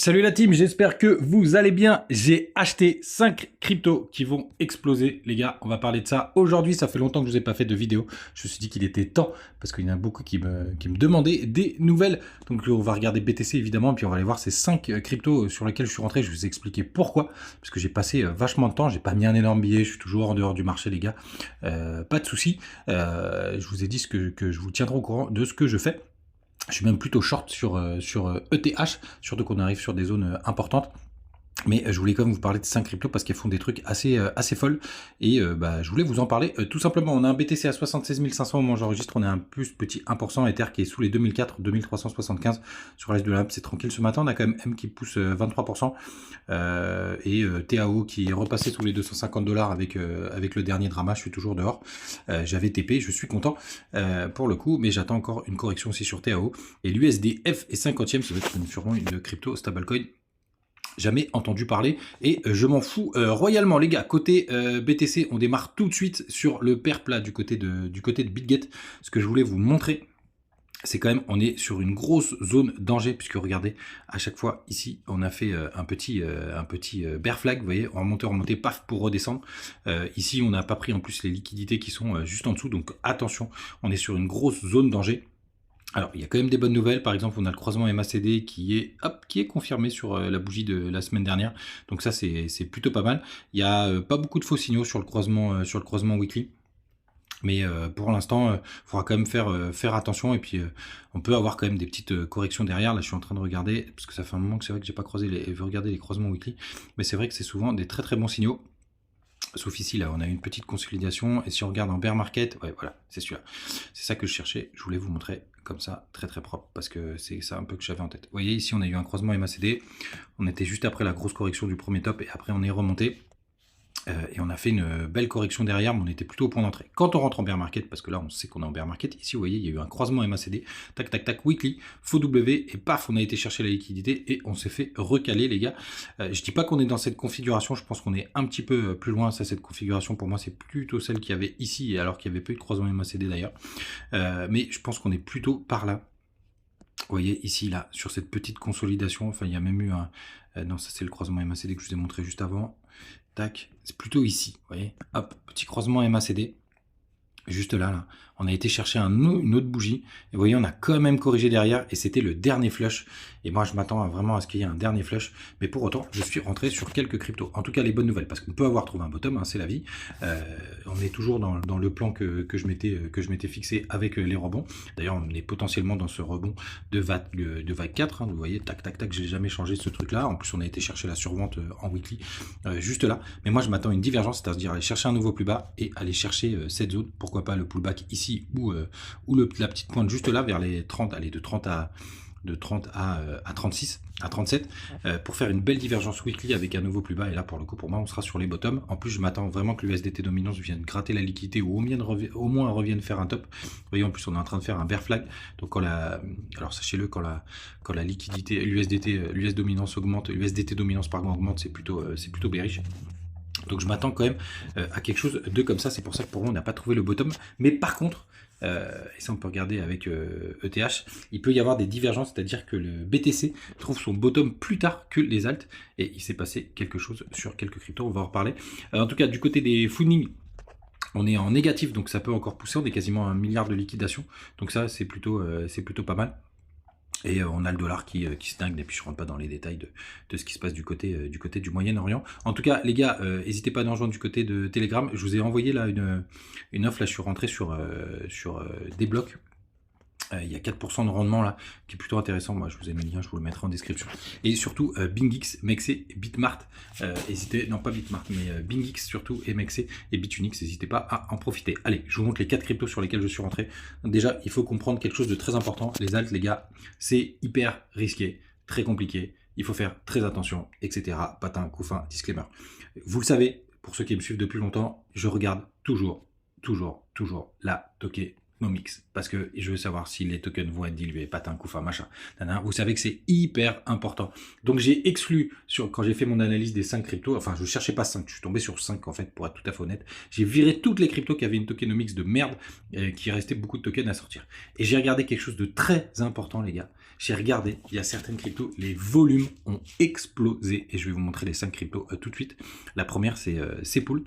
Salut la team, j'espère que vous allez bien. J'ai acheté 5 cryptos qui vont exploser, les gars. On va parler de ça aujourd'hui. Ça fait longtemps que je vous ai pas fait de vidéo. Je me suis dit qu'il était temps parce qu'il y en a beaucoup qui me demandaient des nouvelles. Donc on va regarder BTC évidemment, puis on va aller voir ces 5 cryptos sur lesquels je suis rentré. Je vais vous expliquer pourquoi. Parce que j'ai passé vachement de temps. J'ai pas mis un énorme billet. Je suis toujours en dehors du marché, les gars. Pas de souci. Je vous ai dit que je vous tiendrai au courant de ce que je fais. Je suis même plutôt short sur ETH, surtout qu'on arrive sur des zones importantes. Mais je voulais quand même vous parler de 5 cryptos parce qu'elles font des trucs assez folles. Et je voulais vous en parler tout simplement. On a un BTC à 76 500 au moment où j'enregistre. On a un plus petit 1%. Ether qui est sous les 2004, 2375. Sur le reste de la map, c'est tranquille ce matin. On a quand même M qui pousse 23%. TAO qui est repassé sous les 250 $ avec le dernier drama. Je suis toujours dehors. J'avais TP, je suis content pour le coup. Mais j'attends encore une correction aussi sur TAO. Et l'USDF est 50e. Ça va être sûrement une crypto stablecoin. Jamais entendu parler et je m'en fous royalement, les gars. Côté BTC, on démarre tout de suite sur le perp là du côté de BitGet. Ce que je voulais vous montrer, c'est quand même, on est sur une grosse zone danger, puisque regardez, à chaque fois ici, on a fait un petit bear flag, vous voyez, en remonté, paf, pour redescendre. Ici, on n'a pas pris en plus les liquidités qui sont juste en dessous, donc attention, on est sur une grosse zone danger. Alors, il y a quand même des bonnes nouvelles. Par exemple, on a le croisement MACD qui est confirmé sur la bougie de la semaine dernière. Donc ça, c'est plutôt pas mal. Il n'y a pas beaucoup de faux signaux sur le croisement weekly. Mais pour l'instant, il faudra quand même faire attention. Et puis, on peut avoir quand même des petites corrections derrière. Là, je suis en train de regarder, parce que ça fait un moment que c'est vrai que j'ai pas regardé les croisements weekly. Mais c'est vrai que c'est souvent des très très bons signaux. Sauf ici, là, on a une petite consolidation. Et si on regarde en bear market, ouais, voilà, c'est celui-là. C'est ça que je cherchais. Je voulais vous montrer comme ça, très très propre, parce que c'est ça un peu que j'avais en tête. Vous voyez, ici, on a eu un croisement MACD. On était juste après la grosse correction du premier top. Et après, on est remonté. Et on a fait une belle correction derrière, mais on était plutôt au point d'entrée. Quand on rentre en bear market, parce que là on sait qu'on est en bear market, ici vous voyez il y a eu un croisement MACD, tac tac tac, weekly, faux W, et paf, on a été chercher la liquidité et on s'est fait recaler, les gars. Je dis pas qu'on est dans cette configuration, je pense qu'on est un petit peu plus loin. Ça, cette configuration pour moi c'est plutôt celle qu'il y avait ici, alors qu'il n'y avait pas eu de croisement MACD d'ailleurs. Mais je pense qu'on est plutôt par là. Vous voyez ici, là, sur cette petite consolidation, enfin il y a même eu un... non, ça c'est le croisement MACD que je vous ai montré juste avant. Tac, c'est plutôt ici, vous voyez. Hop, petit croisement MACD. Juste là, on a été chercher une autre bougie. Et vous voyez, on a quand même corrigé derrière. Et c'était le dernier flush. Et moi, je m'attends vraiment à ce qu'il y ait un dernier flush. Mais pour autant, je suis rentré sur quelques cryptos. En tout cas, les bonnes nouvelles. Parce qu'on peut avoir trouvé un bottom, hein, c'est la vie. On est toujours dans le plan que je m'étais fixé avec les rebonds. D'ailleurs, on est potentiellement dans ce rebond de vague 4. Hein, vous voyez, tac, tac, tac. J'ai jamais changé ce truc-là. En plus, on a été chercher la survente en weekly juste là. Mais moi, je m'attends à une divergence. C'est-à-dire aller chercher un nouveau plus bas et aller chercher cette zone. Pourquoi pas le pullback ici ou la petite pointe juste là vers les 30, allez, de 30 à 36, à 37, pour faire une belle divergence weekly avec un nouveau plus bas. Et là, pour le coup, pour moi, on sera sur les bottoms. En plus, je m'attends vraiment que l'USDT dominance vienne gratter la liquidité ou au moins revienne faire un top. Vous voyez, en plus, on est en train de faire un bear flag. Donc, alors sachez-le, quand la liquidité, l'US dominance augmente, l'USDT dominance pardon augmente, c'est plutôt bearish. Donc je m'attends quand même à quelque chose de comme ça. C'est pour ça que pour moi on n'a pas trouvé le bottom. Mais par contre, et ça on peut regarder avec ETH, il peut y avoir des divergences. C'est-à-dire que le BTC trouve son bottom plus tard que les alts. Et il s'est passé quelque chose sur quelques cryptos. On va en reparler. En tout cas, du côté des funding, on est en négatif. Donc ça peut encore pousser. On est quasiment à 1 milliard de liquidation. Donc ça c'est plutôt pas mal. Et on a le dollar qui stagne, et puis je ne rentre pas dans les détails de ce qui se passe du côté du Moyen-Orient. En tout cas, les gars, n'hésitez pas à nous rejoindre du côté de Telegram. Je vous ai envoyé là une offre, là je suis rentré sur des blocs. Il y a 4% de rendement là, qui est plutôt intéressant. Moi, je vous ai mis le lien, je vous le mettrai en description. Et surtout, BingX, Mexe, Bitmart. Non pas Bitmart, mais BingX surtout, et Mexe et Bitunix. N'hésitez pas à en profiter. Allez, je vous montre les 4 cryptos sur lesquels je suis rentré. Déjà, il faut comprendre quelque chose de très important. Les alts, les gars, c'est hyper risqué, très compliqué. Il faut faire très attention, etc. Patin, couffin, disclaimer. Vous le savez, pour ceux qui me suivent depuis longtemps, je regarde toujours la token Tokenomics, parce que je veux savoir si les tokens vont être dilués, patin, couffin, machin. Vous savez que c'est hyper important. Donc j'ai exclu, quand j'ai fait mon analyse des 5 cryptos, enfin je cherchais pas 5, je suis tombé sur 5 en fait, pour être tout à fait honnête. J'ai viré toutes les cryptos qui avaient une tokenomics de merde, qui restait beaucoup de tokens à sortir. Et j'ai regardé quelque chose de très important, les gars. J'ai regardé, il y a certaines cryptos, les volumes ont explosé. Et je vais vous montrer les 5 cryptos tout de suite. La première, c'est Sepool.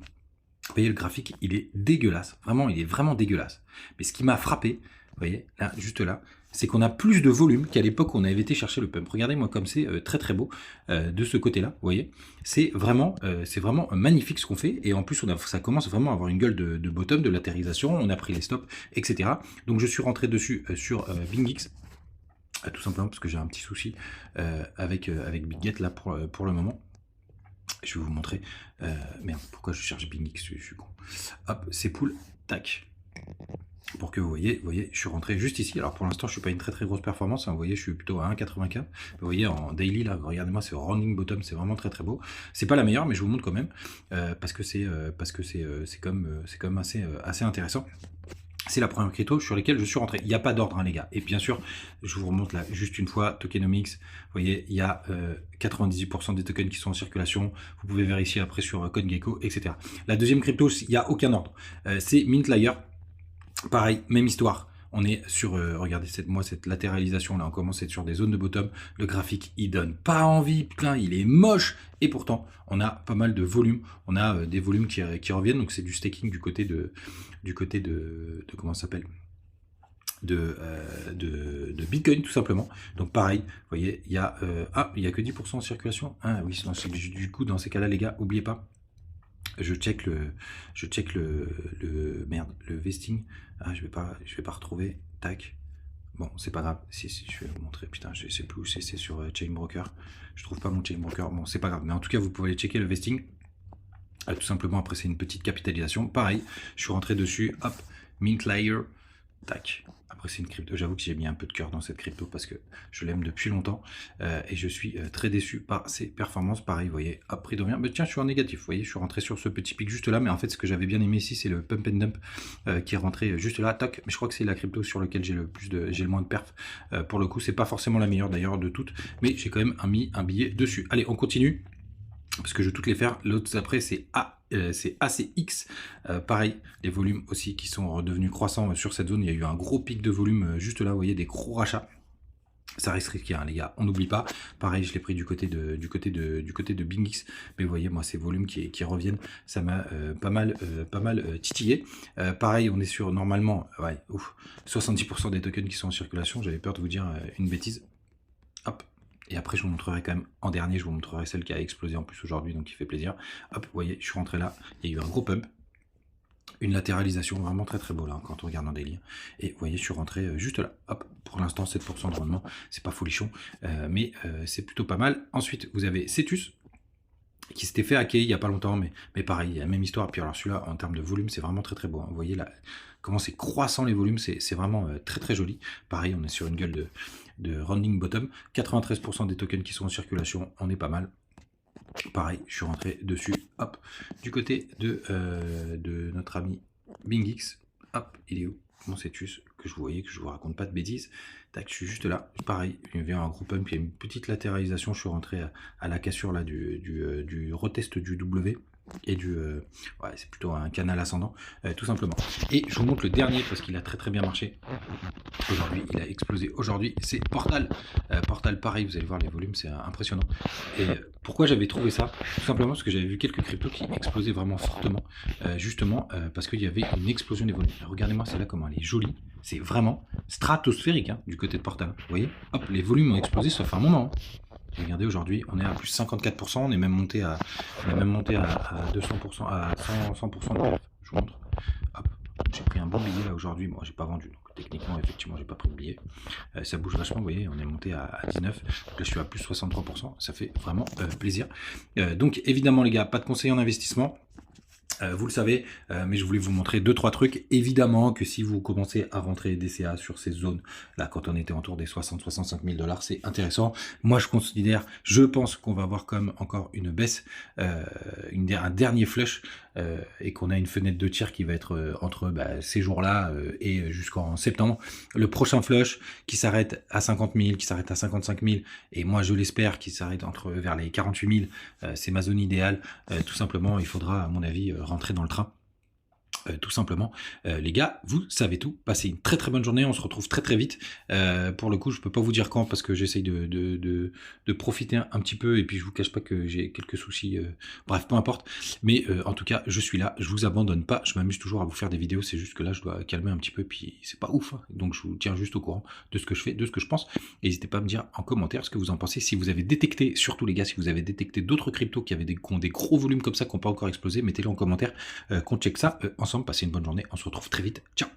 Vous voyez, le graphique, il est dégueulasse. Vraiment, il est vraiment dégueulasse. Mais ce qui m'a frappé, vous voyez, là, juste là, c'est qu'on a plus de volume qu'à l'époque où on avait été chercher le pump. Regardez-moi comme c'est très très beau de ce côté-là, vous voyez. C'est vraiment magnifique ce qu'on fait. Et en plus, ça commence vraiment à avoir une gueule de bottom, de latérisation. On a pris les stops, etc. Donc je suis rentré dessus sur BingX. Tout simplement parce que j'ai un petit souci avec BitGet là pour le moment. Je vais vous montrer. Merde, pourquoi je cherche BingX, je suis con. Hop, c'est pool, tac. Pour que vous voyez, je suis rentré juste ici. Alors pour l'instant, je suis pas une très très grosse performance. Hein, vous voyez, je suis plutôt à 1,84. Vous voyez, en daily, là, regardez-moi, c'est running bottom, c'est vraiment très très beau. C'est pas la meilleure, mais je vous montre quand même parce que c'est quand même assez intéressant. C'est la première crypto sur laquelle je suis rentré. Il n'y a pas d'ordre, hein, les gars. Et bien sûr, je vous remonte là juste une fois, Tokenomics. Vous voyez, il y a 98% des tokens qui sont en circulation. Vous pouvez vérifier après sur CoinGecko, etc. La deuxième crypto, il n'y a aucun ordre. C'est Mintlayer. Pareil, même histoire. On est sur, regardez cette latéralisation là, on commence à être sur des zones de bottom. Le graphique, il donne pas envie, putain, il est moche. Et pourtant, on a pas mal de volumes. On a des volumes qui reviennent. Donc c'est du staking du côté de comment ça s'appelle, de Bitcoin tout simplement. Donc pareil, vous voyez, il y a que 10% en circulation. Ah oui, du coup dans ces cas-là, les gars, oubliez pas. Je check le vesting. Ah, je vais pas retrouver. Tac. Bon, c'est pas grave. Si, je vais vous montrer. Putain, je sais plus où c'est sur Chainbroker. Je trouve pas mon Chainbroker. Bon, c'est pas grave. Mais en tout cas, vous pouvez aller checker le vesting. Tout simplement, après, c'est une petite capitalisation. Pareil, je suis rentré dessus. Hop, Mintlayer. Tac. Après, c'est une crypto. J'avoue que j'ai mis un peu de cœur dans cette crypto parce que je l'aime depuis longtemps et je suis très déçu par ses performances. Pareil, vous voyez, hop, prix de revient. Mais tiens, je suis en négatif. Vous voyez, je suis rentré sur ce petit pic juste là. Mais en fait, ce que j'avais bien aimé ici, c'est le pump and dump qui est rentré juste là. Tac. Mais je crois que c'est la crypto sur laquelle j'ai le moins de perf. Pour le coup, c'est pas forcément la meilleure d'ailleurs de toutes, mais j'ai quand même mis un billet dessus. Allez, on continue. Parce que je vais toutes les faire. L'autre après, c'est ACX. Pareil, les volumes aussi qui sont redevenus croissants sur cette zone. Il y a eu un gros pic de volume juste là. Vous voyez, des gros rachats. Ça reste risqué, hein, les gars. On n'oublie pas. Pareil, je l'ai pris du côté de BingX. Mais vous voyez, moi, ces volumes qui reviennent, ça m'a pas mal titillé. Pareil, on est sur normalement 70% des tokens qui sont en circulation. J'avais peur de vous dire une bêtise. Hop. Et après, je vous montrerai quand même, en dernier, je vous montrerai celle qui a explosé en plus aujourd'hui, donc qui fait plaisir. Hop, vous voyez, je suis rentré là, il y a eu un gros pump. Une latéralisation vraiment très très beau là, quand on regarde en délire. Et vous voyez, je suis rentré juste là. Hop, pour l'instant, 7% de rendement, c'est pas folichon, mais c'est plutôt pas mal. Ensuite, vous avez Cetus, qui s'était fait hacker il n'y a pas longtemps, mais pareil, il y a la même histoire. Puis alors celui-là, en termes de volume, c'est vraiment très très beau. Hein. Vous voyez là, comment c'est croissant les volumes, c'est vraiment très très joli. Pareil, on est sur une gueule de running bottom. 93% des tokens qui sont en circulation, on est pas mal. Pareil, je suis rentré dessus, hop, du côté de notre ami BingX. Hop, il est où mon Cetus, que je vous voyais, que je vous raconte pas de bêtises. Tac, je suis juste là. Pareil, il y avait un gros pump, il y a une petite latéralisation. Je suis rentré à la cassure là du retest du W et c'est plutôt un canal ascendant, tout simplement. Et je vous montre le dernier parce qu'il a très très bien marché. Aujourd'hui, il a explosé. Aujourd'hui, c'est Portal. Portal, pareil, vous allez voir les volumes, c'est impressionnant. Et pourquoi j'avais trouvé ça? Tout simplement parce que j'avais vu quelques cryptos qui explosaient vraiment fortement, justement parce qu'il y avait une explosion des volumes. Regardez-moi celle-là, comment elle est jolie. C'est vraiment stratosphérique hein, du côté de Portal. Vous voyez, hop, les volumes ont explosé, ça fait un moment. Hein. Regardez, aujourd'hui, on est à plus 54%, on est même monté à 200%, à 100% de perf. Je vous montre. Hop, j'ai pris un bon billet là aujourd'hui. Moi, j'ai pas vendu, donc techniquement, effectivement, j'ai pas pris de billet. Ça bouge vachement, vous voyez, on est monté à 19. Donc là, je suis à plus 63%. Ça fait vraiment plaisir. Donc, évidemment, les gars, pas de conseil en investissement. Vous le savez, mais je voulais vous montrer deux trois trucs. Évidemment que si vous commencez à rentrer des CA sur ces zones, là, quand on était autour des 60-65 000 $, c'est intéressant. Moi, je pense qu'on va avoir comme encore une baisse, un dernier flush, et qu'on a une fenêtre de tir qui va être entre ces jours-là et jusqu'en septembre. Le prochain flush qui s'arrête à 50 000, qui s'arrête à 55 000, et moi je l'espère qu'il s'arrête vers les 48 000, c'est ma zone idéale. Tout simplement, il faudra, à mon avis, rentrer dans le train. Tout simplement. Les gars, vous savez tout. Passez une très très bonne journée. On se retrouve très très vite. Pour le coup, je peux pas vous dire quand parce que j'essaye de profiter un petit peu et puis je vous cache pas que j'ai quelques soucis. Bref, peu importe. Mais en tout cas, je suis là. Je vous abandonne pas. Je m'amuse toujours à vous faire des vidéos. C'est juste que là, je dois calmer un petit peu. Puis c'est pas ouf. Hein. Donc je vous tiens juste au courant de ce que je fais, de ce que je pense. N'hésitez pas à me dire en commentaire ce que vous en pensez. Si vous avez détecté, surtout les gars, si vous avez détecté d'autres cryptos qui ont des gros volumes comme ça, qui n'ont pas encore explosé, mettez-les en commentaire. Qu'on check ça ensemble. Passez une bonne journée. On se retrouve très vite. Ciao.